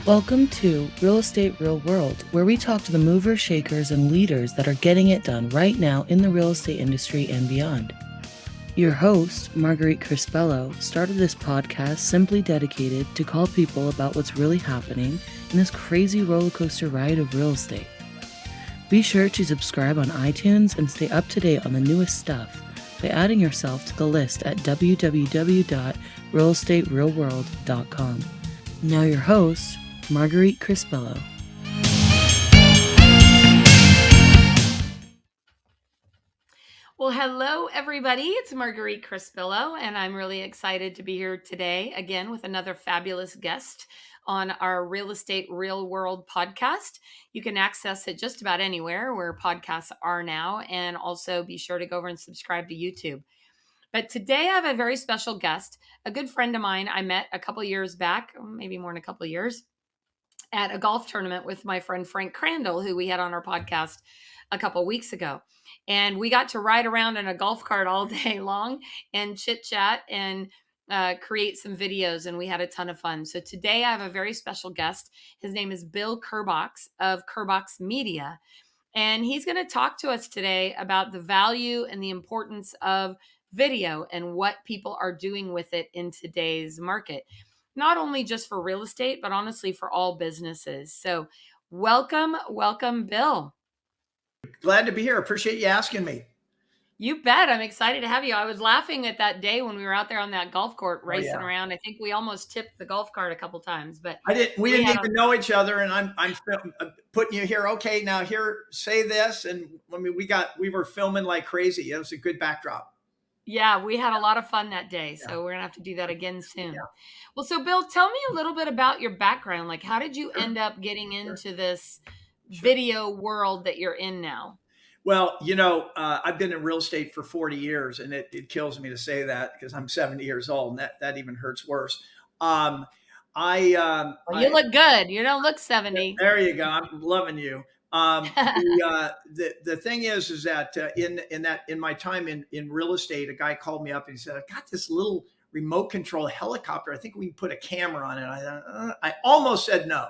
Welcome to Real Estate Real World, where we talk to the movers, shakers, and leaders that are getting it done right now in the real estate industry and beyond. Your host, Marguerite Crispello, started this podcast simply dedicated to call people about what's really happening in this crazy roller coaster ride of real estate. Be sure to subscribe on iTunes and stay up to date on the newest stuff by adding yourself to the list at www.realestaterealworld.com. Now your host, Marguerite Crispello. Well, hello, everybody. It's Marguerite Crispello, and I'm really excited to be here today again with another fabulous guest on our Real Estate Real World podcast. You can access it just about anywhere where podcasts are now, and also be sure to go over and subscribe to YouTube. But today I have a very special guest, a good friend of mine I met a couple years back, maybe more than a couple of years, at a golf tournament with my friend Frank Crandall, who we had on our podcast a couple weeks ago. And we got to ride around in a golf cart all day long and chit chat and create some videos. And we had a ton of fun. So today I have a very special guest. His name is BillKerbox of Kerbox Media. And he's going to talk to us today about the value and the importance of video and what people are doing with it in today's market. Not only just for real estate, but honestly for all businesses. So welcome, Bill. Glad to be here. Appreciate you asking me. You bet. I'm excited to have you. I was laughing at that day when we were out there on that golf court racing around. I think we almost tipped the golf cart a couple times, but we didn't even know each other. And I'm putting you here. Okay, now here, say this. And I mean, we were filming like crazy. It was a good backdrop. Yeah, we had a lot of fun that day. So we're going to have to do that again soon. Yeah. Well, so Bill, tell me a little bit about your background. Like, how did you end up getting into this video world that you're in now? Well, I've been in real estate for 40 years, and it kills me to say that because I'm 70 years old, and that even hurts worse. You look good. You don't look 70. There you go. I'm loving you. The thing is that in my time in real estate, a guy called me up and he said, "I've got this little remote control helicopter. I think we can put a camera on it." I almost said no.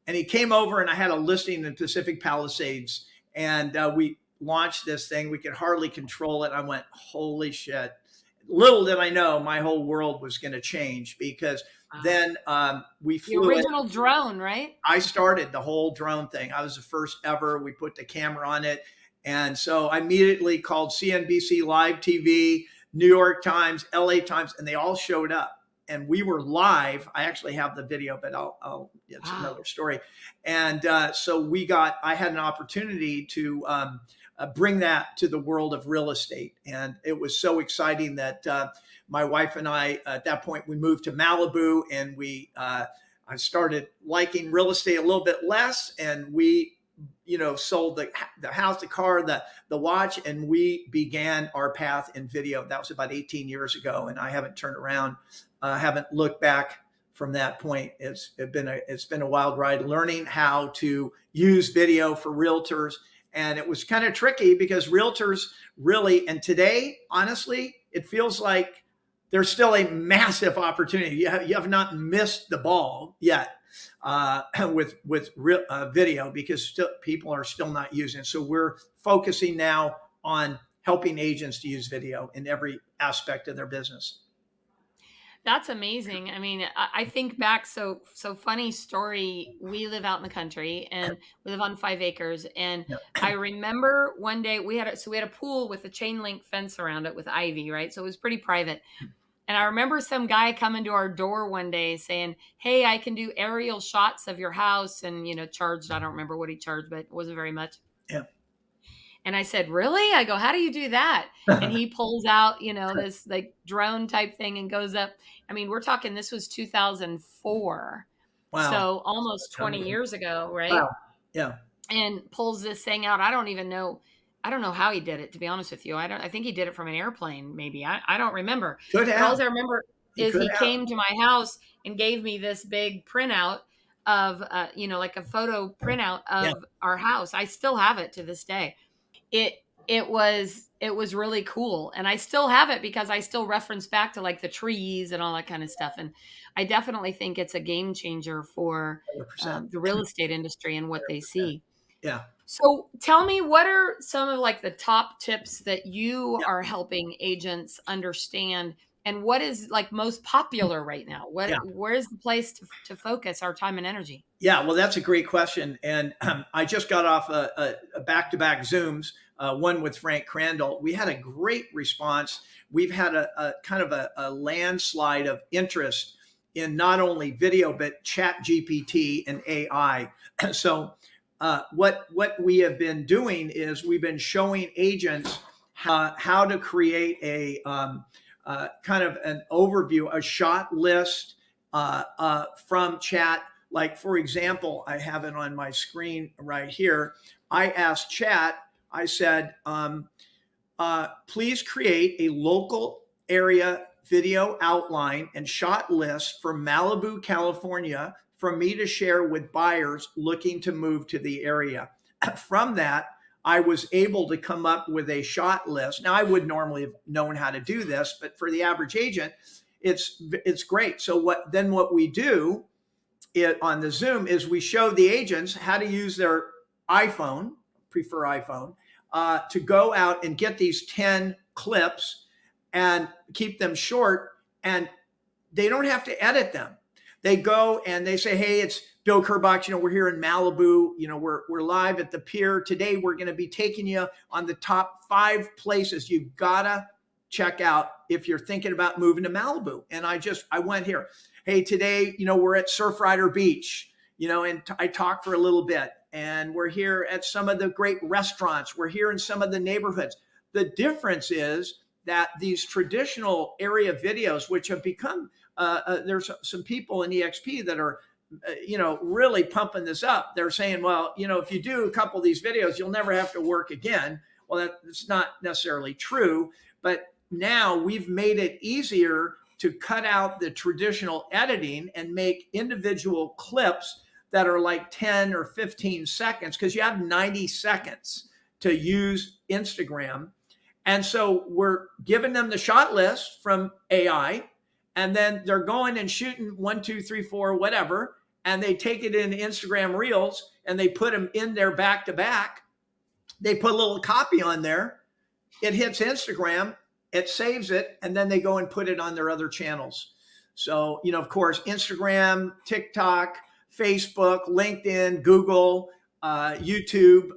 And he came over and I had a listing in Pacific Palisades, and we launched this thing. We could hardly control it. I went, holy shit. Little did I know my whole world was going to change because then we flew. The original drone, right? I started the whole drone thing. I was the first ever. We put the camera on it. And so I immediately called CNBC Live TV, New York Times, LA Times, and they all showed up. And we were live. I actually have the video, but it's another story. And so I had an opportunity to bring that to the world of real estate. And it was so exciting that my wife and I, at that point, we moved to Malibu, and I started liking real estate a little bit less. And we, sold the house, the car, the watch, and we began our path in video. That was about 18 years ago. And I haven't turned around. Haven't looked back from that point. It's been a wild ride learning how to use video for realtors. And it was kind of tricky because realtors really, and today, honestly, it feels like there's still a massive opportunity. You have not missed the ball yet with video because people are still not using it. So we're focusing now on helping agents to use video in every aspect of their business. That's amazing. I mean, I think back, so funny story. We live out in the country and we live on 5 acres. And I remember one day we had a pool with a chain link fence around it with ivy, right? So it was pretty private. And I remember some guy coming to our door one day saying, "Hey, I can do aerial shots of your house," and, charged, I don't remember what he charged, but it wasn't very much. Yeah. And I said, "Really?" I go, "How do you do that?" And he pulls out, this like drone type thing and goes up. I mean, we're talking, this was 2004. Wow. So almost 20 years ago, right? Wow. Yeah. And pulls this thing out. I don't know how he did it, to be honest with you. I think he did it from an airplane, maybe. I don't remember. Good. All I remember He is could he have. came to my house and gave me this big printout of, like a photo printout Yeah, of our house. I still have it to this day. it it was really cool, and I still have it because I still reference back to like the trees and all that kind of stuff. And I definitely think it's a game changer for 100%. the real estate industry and what they 100%. see. Yeah. So tell me, what are some of like the top tips that you Yeah. are helping agents understand, and what is like most popular right now? Yeah. Where's the place to focus our time and energy? Yeah, well, that's a great question. And I just got off a back-to-back Zooms, one with Frank Crandall. We had a great response. We've had a kind of a landslide of interest in not only video, but ChatGPT and AI. So what we have been doing is we've been showing agents how to create a kind of an overview, a shot list from Chat. Like, for example, I have it on my screen right here. I asked Chat, I said, please create a local area video outline and shot list for Malibu, California, for me to share with buyers looking to move to the area. From that, I was able to come up with a shot list. Now, I would normally have known how to do this, but for the average agent, it's great. So what we do on the Zoom is we show the agents how to use their iPhone, prefer iPhone, to go out and get these 10 clips and keep them short, and they don't have to edit them. They go and they say, hey, it's BillKerbox. We're here in Malibu. We're live at the pier. Today, we're going to be taking you on the top 5 places you've got to check out if you're thinking about moving to Malibu. And I went here. Hey, today, we're at Surfrider Beach, and I talked for a little bit, and we're here at some of the great restaurants. We're here in some of the neighborhoods. The difference is that these traditional area videos, which have become, there's some people in EXP that are, really pumping this up. They're saying, well, if you do a couple of these videos, you'll never have to work again. Well, that's not necessarily true, but now we've made it easier to cut out the traditional editing and make individual clips that are like 10 or 15 seconds, because you have 90 seconds to use Instagram. And so we're giving them the shot list from AI, and then they're going and shooting 1, 2, 3, 4, whatever, and they take it in Instagram Reels and they put them in there back to back. They put a little copy on there. It hits Instagram, it saves it, and then they go and put it on their other channels. So, of course, Instagram, TikTok, Facebook, LinkedIn, Google, YouTube,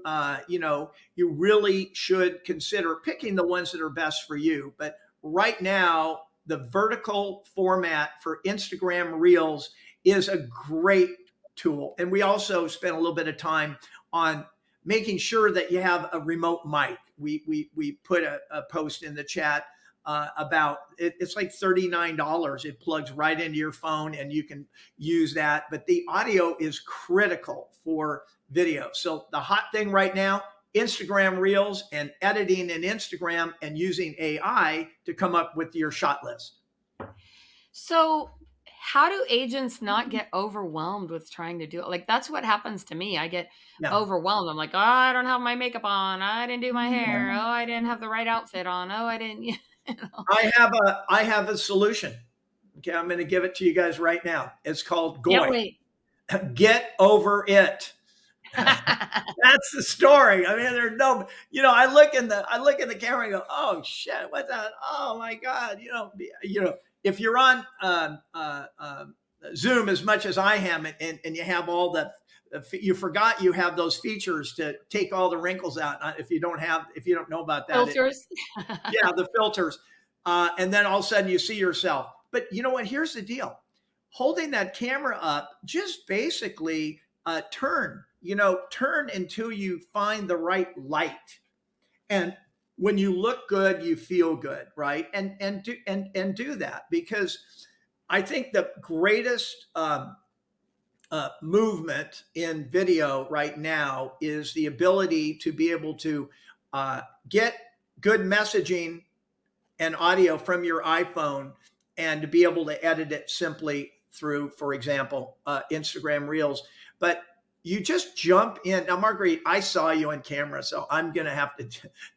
you really should consider picking the ones that are best for you. But right now, the vertical format for Instagram Reels is a great tool. And we also spent a little bit of time on making sure that you have a remote mic. We put a post in the chat about it. It's like $39. It plugs right into your phone and you can use that. But the audio is critical for video. So the hot thing right now, Instagram Reels and editing in Instagram and using AI to come up with your shot list. So how do agents not get overwhelmed with trying to do it? Like, that's what happens to me. I get overwhelmed. I'm like, oh, I don't have my makeup on. I didn't do my hair. Oh, I didn't have the right outfit on. Oh, I didn't. I have a solution. Okay, I'm going to give it to you guys right now. It's called GOI. Get over it. That's the story. I mean, there's no, I look in the camera and go, oh shit, what's that? Oh my God. If you're on Zoom as much as I am, and you have all you forgot you have those features to take all the wrinkles out. If you don't know about that, filters. The filters. And then all of a sudden you see yourself. But you know what? Here's the deal. Holding that camera up, just basically turn until you find the right light. And when you look good, you feel good, right? And do that, because I think the greatest movement in video right now is the ability to be able to get good messaging and audio from your iPhone and to be able to edit it simply through, for example, Instagram Reels. But you just jump in. Now, Marguerite, I saw you on camera, so I'm going to have to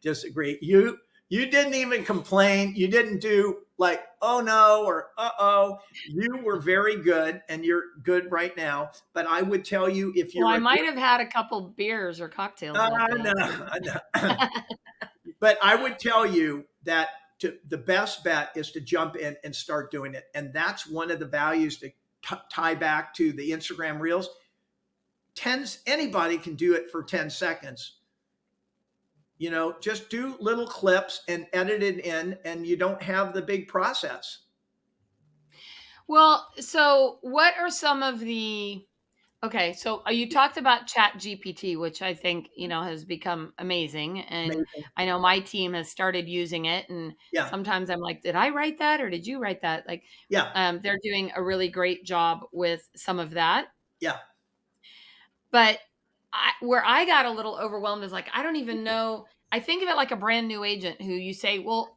disagree. You didn't even complain. You didn't do like, oh no, or uh-oh. You were very good, and you're good right now. But I would tell you, if you're I might have had a couple beers or cocktails that day. I know. But I would tell you that the best bet is to jump in and start doing it. And that's one of the values to tie back to the Instagram Reels. Anybody can do it for 10 seconds. Just do little clips and edit it in, and you don't have the big process. Well, so what are some of the, okay, so you talked about ChatGPT, which I think, has become amazing. And I know my team has started using it. And Yeah. sometimes I'm like, did I write that or did you write that? Like, yeah, they're doing a really great job with some of that. yeah, But where I got a little overwhelmed is like, I don't even know. I think of it like a brand new agent who you say, well,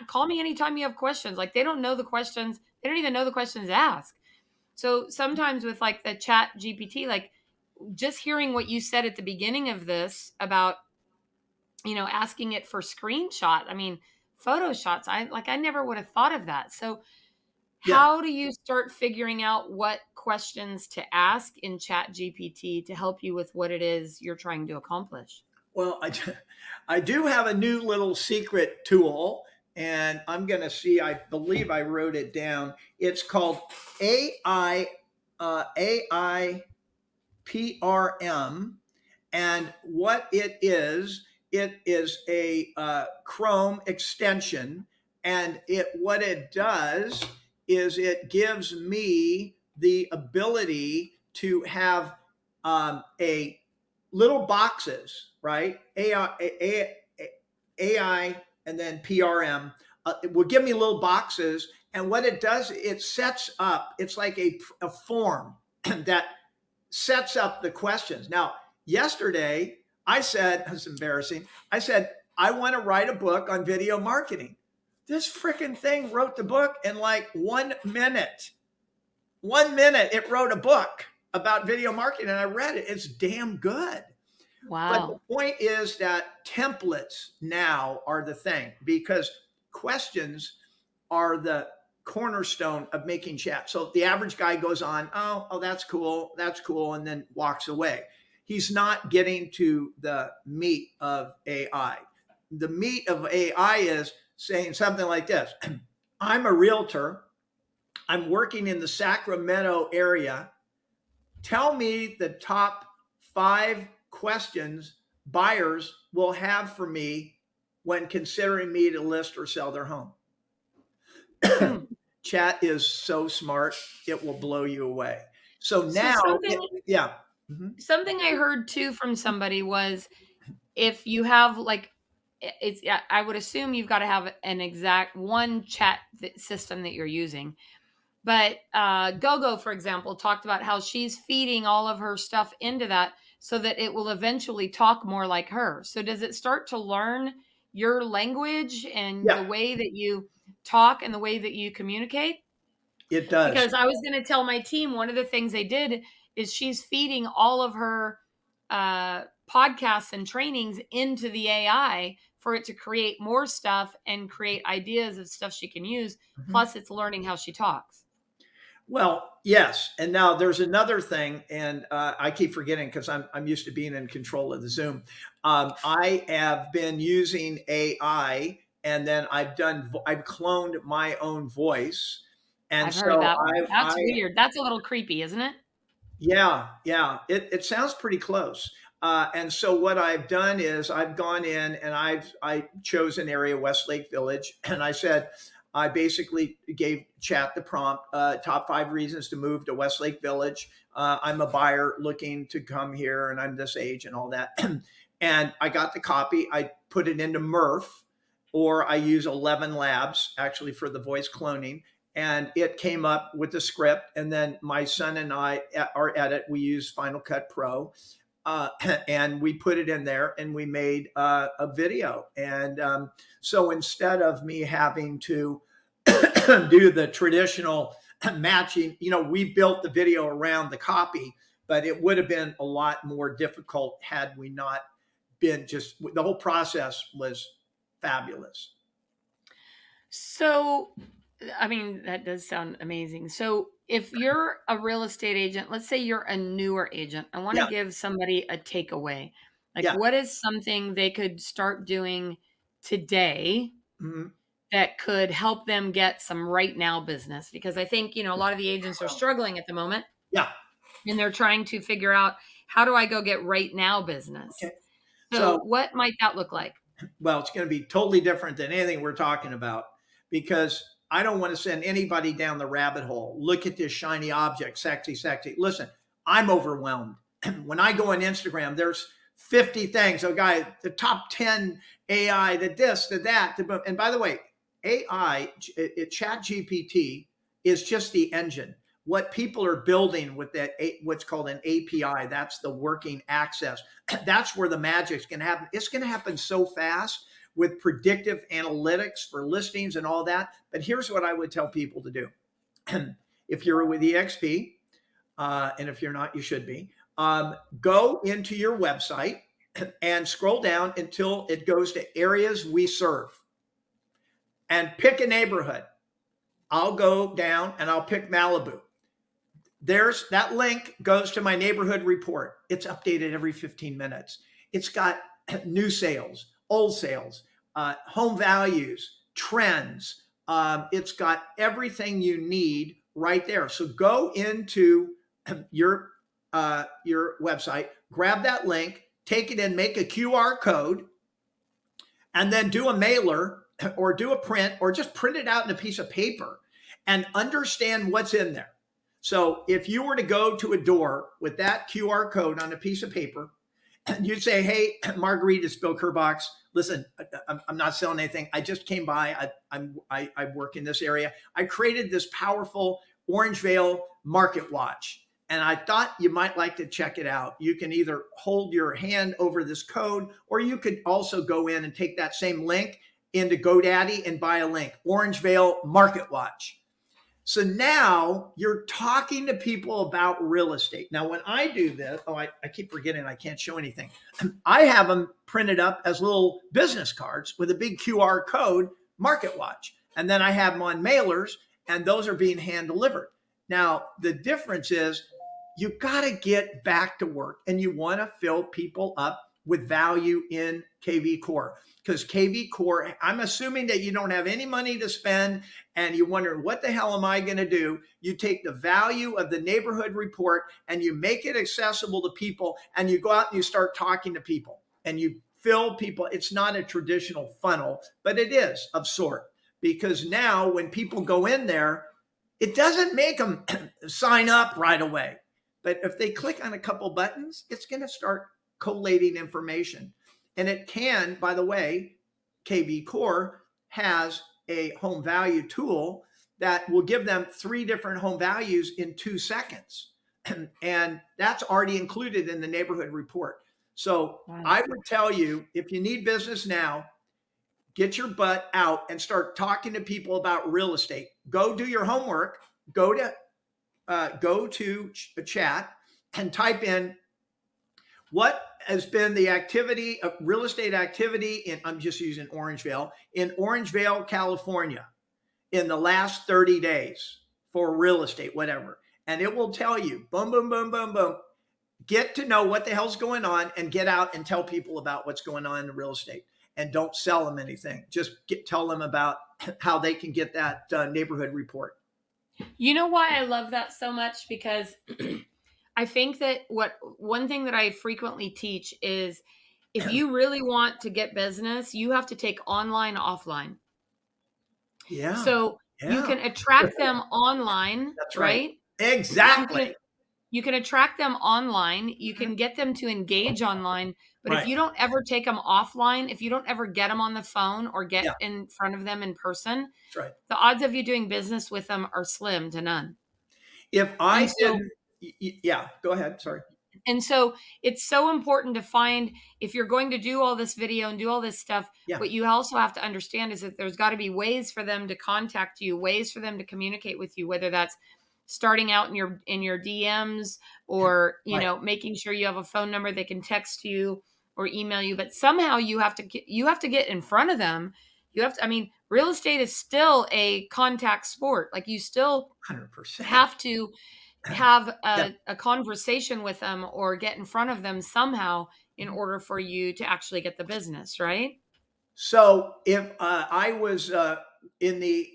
call me anytime you have questions. Like, they don't know the questions. They don't even know the questions to ask. So sometimes with like the Chat GPT, like just hearing what you said at the beginning of this about, asking it for screenshot. I mean, photo shots. I never would have thought of that. So how do you start figuring out what questions to ask in Chat GPT to help you with what it is you're trying to accomplish? Well, I do have a new little secret tool, and I'm going to see, I believe I wrote it down. It's called AIPRM. And what it is a Chrome extension. And what it does is it gives me the ability to have a little boxes, right? AI and then PRM. It will give me little boxes. And what it does, it sets up, it's like a form that sets up the questions. Now, yesterday, I said, it's embarrassing. I said, I want to write a book on video marketing. This freaking thing wrote the book in like 1 minute. 1 minute, it wrote a book about video marketing, and I read it. It's damn good. Wow. But the point is that templates now are the thing, because questions are the cornerstone of making chat. So the average guy goes on, oh, that's cool, and then walks away. He's not getting to the meat of AI. The meat of AI is saying something like this. I'm a realtor. I'm working in the Sacramento area. Tell me the top 5 questions buyers will have for me when considering me to list or sell their home. Chat is so smart, it will blow you away. So now, something I heard too from somebody was, if you have like, I would assume you've got to have an exact one chat system that you're using. But GoGo, for example, talked about how she's feeding all of her stuff into that so that it will eventually talk more like her. So does it start to learn your language and the way that you talk and the way that you communicate? It does. Because I was going to tell my team, one of the things they did is she's feeding all of her podcasts and trainings into the AI for it to create more stuff and create ideas of stuff she can use. Plus, it's learning how she talks. Well, yes. And now there's another thing, and I keep forgetting because I'm used to being in control of the Zoom. I have been using AI, and then I've cloned my own voice. And I've heard that one. That's weird. That's a little creepy, isn't it? Yeah. It sounds pretty close. And so what I've done is I've gone in and I chose an area, Westlake Village, and I basically gave Chat the prompt, top 5 reasons to move to Westlake Village. I'm a buyer looking to come here, and I'm this age and all that. And I got the copy. I put it into Murph, or I use 11 Labs actually for the voice cloning. And it came up with the script. And then my son and I, our edit, we use Final Cut Pro. And we put it in there and we made a video. And so instead of me having to do the traditional matching. We built the video around the copy, but it would have been a lot more difficult had we not been the whole process was fabulous. So, I mean, that does sound amazing. So, if you're a real estate agent, let's say you're a newer agent, I want to Yeah. give somebody a takeaway. Like, Yeah. what is something they could start doing today Mhm. that could help them get some right now business? Because I think, a lot of the agents are struggling at the moment Yeah. and they're trying to figure out, how do I go get right now business? Okay. So, So, what might that look like? well, it's going to be totally different than anything we're talking about, because I don't want to send anybody down the rabbit hole. Look at this shiny object, sexy, sexy. Listen, I'm overwhelmed. When I go on Instagram, there's 50 things. Oh, guy, the top 10 AI, the this, the that. And by the way, AI, ChatGPT is just the engine. What people are building with that, what's called an API, that's the working access. That's where the magic's going to happen. It's going to happen so fast with predictive analytics for listings and all that. But here's what I would tell people to do. If you're with EXP, and if you're not, you should be, go into your website and scroll down until it goes to areas we serve and pick a neighborhood. I'll go down and I'll pick Malibu. There's that link goes to my neighborhood report. It's updated every 15 minutes. It's got new sales, old sales, home values, trends. It's got everything you need right there. So go into your website, grab that link, take it in, make a QR code, and then do a mailer or do a print or just print it out in a piece of paper and understand what's in there. So if you were to go to a door with that QR code on a piece of paper, you'd say, hey, Marguerite, it's BillKerbox. Listen, I'm not selling anything. I just came by. I work in this area. I created this powerful Orangevale market watch, and I thought you might like to check it out. You can either hold your hand over this code, or you could also go in and take that same link into GoDaddy and buy a link, Orangevale market watch. So now you're talking to people about real estate. Now, when I do this, I keep forgetting I can't show anything. I have them printed up as little business cards with a big QR code, Market Watch. And then I have them on mailers, and those are being hand delivered. Now, the difference is you got to get back to work, and you want to fill people up with value in KV Core. Because KV Core, I'm assuming that you don't have any money to spend and you wonder, what the hell am I going to do? You take the value of the neighborhood report and you make it accessible to people, and you go out and you start talking to people and you fill people. It's not a traditional funnel, but it is of sort, because now when people go in there, it doesn't make them sign up right away. But if they click on a couple buttons, it's going to start collating information. And it can, by the way, KV Core has a home value tool that will give them 3 different home values in 2 seconds. And that's already included in the neighborhood report. So wow. I would tell you, if you need business now, get your butt out and start talking to people about real estate. Go do your homework. Go to chat and type in what has been the activity of real estate activity in, I'm just using Orangevale, in Orangevale, California in the last 30 days for real estate, whatever. And it will tell you, boom, boom, boom, boom, boom. Get to know what the hell's going on and get out and tell people about what's going on in real estate. And don't sell them anything. Just tell them about how they can get that neighborhood report. You know why I love that so much? Because I think that one thing that I frequently teach is, if you really want to get business, you have to take online, offline. Yeah. So you can attract them online. That's right? Exactly. You can attract them online. You can get them to engage online. But if you don't ever take them offline, if you don't ever get them on the phone or get in front of them in person, that's right, the odds of you doing business with them are slim to none. If I didn't, yeah, go ahead. Sorry. And so it's so important to find, if you're going to do all this video and do all this stuff, Yeah. what you also have to understand is that there's got to be ways for them to contact you, ways for them to communicate with you, whether that's starting out in your DMs, or, you Right. know, making sure you have a phone number they can text you or email you. But somehow you have to get in front of them. I mean, real estate is still a contact sport. Like, you still 100%. have to have Yeah. a conversation with them or get in front of them somehow in order for you to actually get the business, right? So if I was in the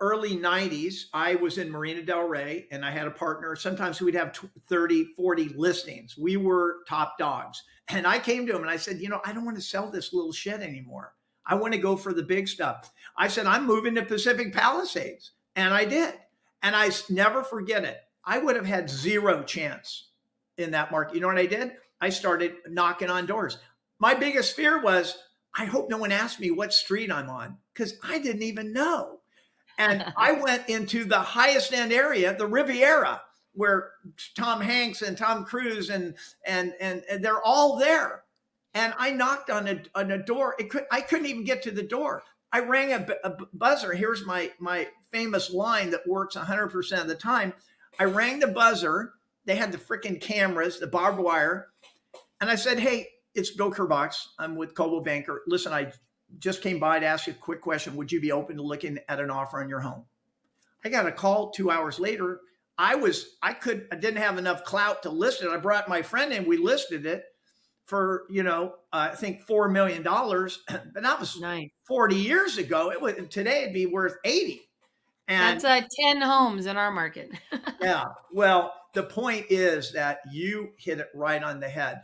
early 90s, I was in Marina Del Rey and I had a partner. Sometimes we'd have 30, 40 listings. We were top dogs. And I came to him and I said, you know, I don't want to sell this little shit anymore. I want to go for the big stuff. I said, I'm moving to Pacific Palisades. And I did. And I never forget it. I would have had zero chance in that market. You know what I did? I started knocking on doors. My biggest fear was, I hope no one asked me what street I'm on, because I didn't even know. And I went into the highest end area, the Riviera, where Tom Hanks and Tom Cruise and they're all there. And I knocked on a door. I couldn't even get to the door. I rang a buzzer. Here's my famous line that works 100% of the time. I rang the buzzer. They had the freaking cameras, the barbed wire. And I said, hey, it's BillKerbox. I'm with Coldwell Banker. Listen, I just came by to ask you a quick question. Would you be open to looking at an offer on your home? I got a call 2 hours later. I didn't have enough clout to list it. I brought my friend in. We listed it for, I think $4 million, but that was Nice. 40 years ago. Today it'd be worth 80. And that's 10 homes in our market. yeah. Well, the point is that you hit it right on the head.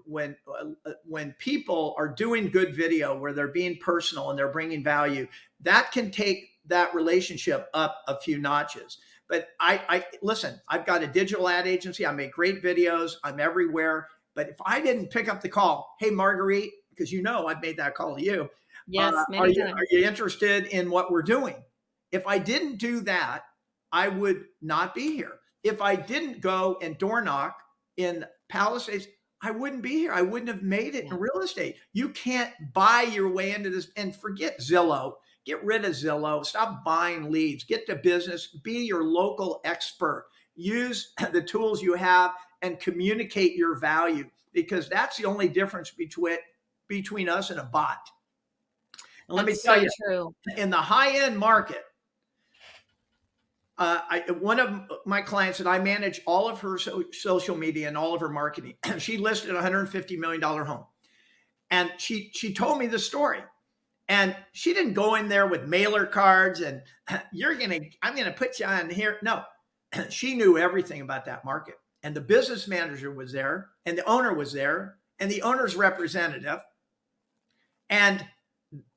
When people are doing good video where they're being personal and they're bringing value, that can take that relationship up a few notches. But I listen, I've got a digital ad agency. I make great videos. I'm everywhere. But if I didn't pick up the call, hey, Marguerite, because I've made that call to you. Yes, are many times. you interested in what we're doing? If I didn't do that, I would not be here. If I didn't go and door knock in Palisades, I wouldn't be here. I wouldn't have made it in real estate. You can't buy your way into this. And forget Zillow. Get rid of Zillow. Stop buying leads. Get to business. Be your local expert. Use the tools you have and communicate your value, because that's the only difference between us and a bot. And let me tell you, true. In the high-end market, one of my clients, that I manage all of her social media and all of her marketing, she listed a $150 million home. And she told me the story. And she didn't go in there with mailer cards and I'm going to put you on here. No, she knew everything about that market. And the business manager was there, and the owner was there, and the owner's representative. And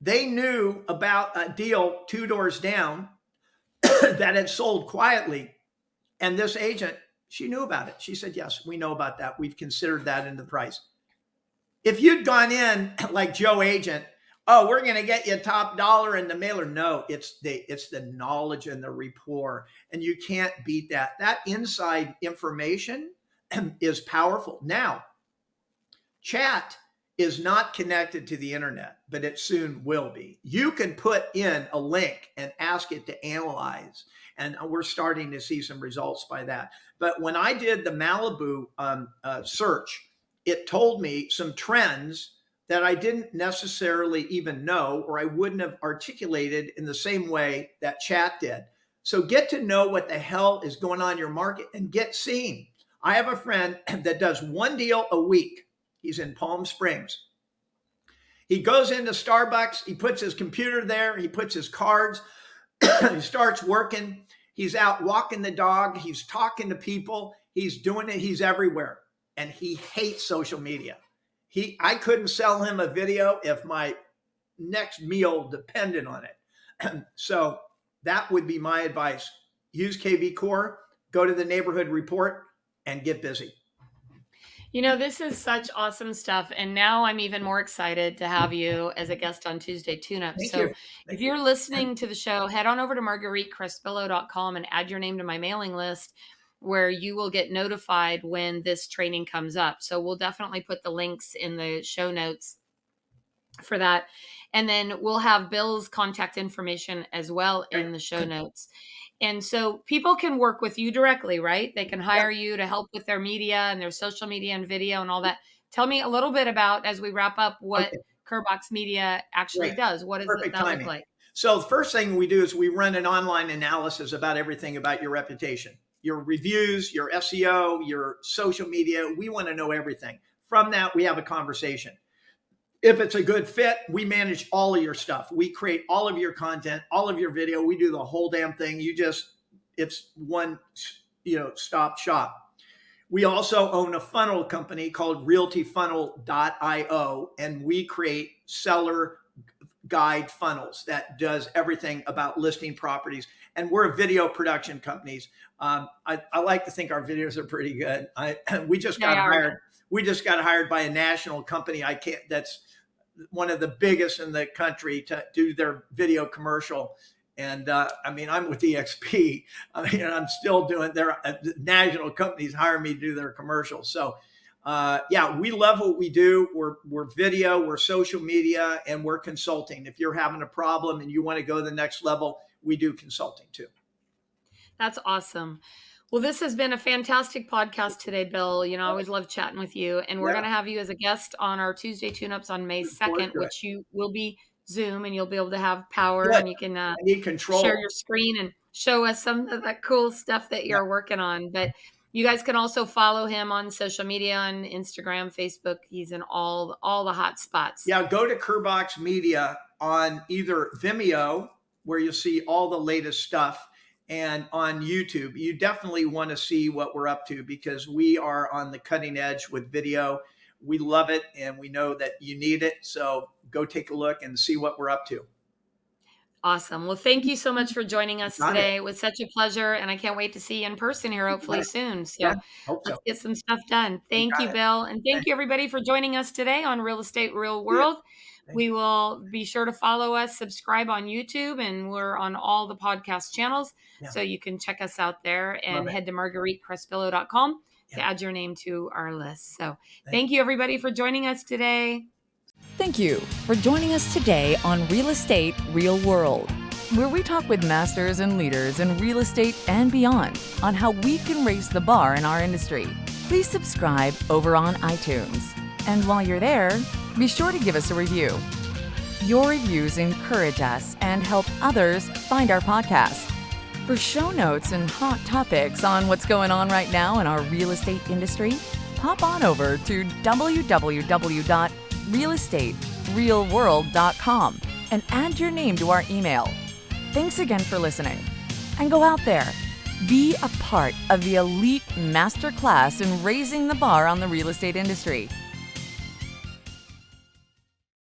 they knew about a deal 2 doors down that had sold quietly. And this agent, she knew about it. She said, yes, we know about that. We've considered that in the price. If you'd gone in like Joe Agent, oh, we're going to get you top dollar in the mailer. No, it's the knowledge and the rapport. And you can't beat that. That inside information is powerful. Now, chat is not connected to the internet, but it soon will be. You can put in a link and ask it to analyze, and we're starting to see some results by that. But when I did the Malibu search, it told me some trends that I didn't necessarily even know, or I wouldn't have articulated in the same way that chat did. So get to know what the hell is going on in your market and get seen. I have a friend that does 1 deal a week. He's in Palm Springs. He goes into Starbucks. He puts his computer there. He puts his cards. He starts working. He's out walking the dog. He's talking to people. He's doing it. He's everywhere. And he hates social media. I couldn't sell him a video if my next meal depended on it. So that would be my advice. Use KV Core, go to the neighborhood report, and get busy. This is such awesome stuff. And now I'm even more excited to have you as a guest on Tuesday Tune-Up. So if you're listening to the show, head on over to margueritecrispillo.com and add your name to my mailing list. where you will get notified when this training comes up. So we'll definitely put the links in the show notes for that. And then we'll have Bill's contact information as well in the show notes. And so people can work with you directly, right? They can hire you to help with their media and their social media and video and all that. Tell me a little bit about, as we wrap up, what Kerbox Media actually does. What does that look like? So the first thing we do is we run an online analysis about everything about your reputation, your reviews, your SEO, your social media. We want to know everything. From that, we have a conversation. If it's a good fit, we manage all of your stuff. We create all of your content, all of your video. We do the whole damn thing. It's one, stop shop. We also own a funnel company called realtyfunnel.io, and we create seller guide funnels that does everything about listing properties. And we're a video production companies. I like to think our videos are pretty good. We just got hired. We just got hired by a national company. That's one of the biggest in the country to do their video commercial. And I'm with EXP. I'm still doing their national companies hire me to do their commercials. So we love what we do. We're video, we're social media, and we're consulting. If you're having a problem and you want to go to the next level, we do consulting too. That's awesome. Well, this has been a fantastic podcast today, Bill. I always love chatting with you. And we're going to have you as a guest on our Tuesday tune-ups on May 2nd, which you will be Zoom, and you'll be able to have power and you can share your screen and show us some of that cool stuff that you're working on. But you guys can also follow him on social media, on Instagram, Facebook. He's in all the hot spots. Yeah, go to Kerbox Media on either Vimeo, where you'll see all the latest stuff, and on YouTube. You definitely want to see what we're up to because we are on the cutting edge with video. We love it, and we know that you need it. So go take a look and see what we're up to. Awesome. Well, thank you so much for joining us today. It was such a pleasure, and I can't wait to see you in person here hopefully soon. So let's get some stuff done. Thank you, Bill. And thank you, everybody, for joining us today on Real Estate Real World. We will be sure to follow us, subscribe on YouTube, and we're on all the podcast channels. So you can check us out there and head to margueritecrespillo.com to add your name to our list. So thank you, everybody, for joining us today. Thank you for joining us today on Real Estate Real World, where we talk with masters and leaders in real estate and beyond on how we can raise the bar in our industry. Please subscribe over on iTunes. And while you're there, be sure to give us a review. Your reviews encourage us and help others find our podcast. For show notes and hot topics on what's going on right now in our real estate industry, hop on over to www.realestaterealworld.com and add your name to our email. Thanks again for listening. And go out there, be a part of the elite masterclass in raising the bar on the real estate industry.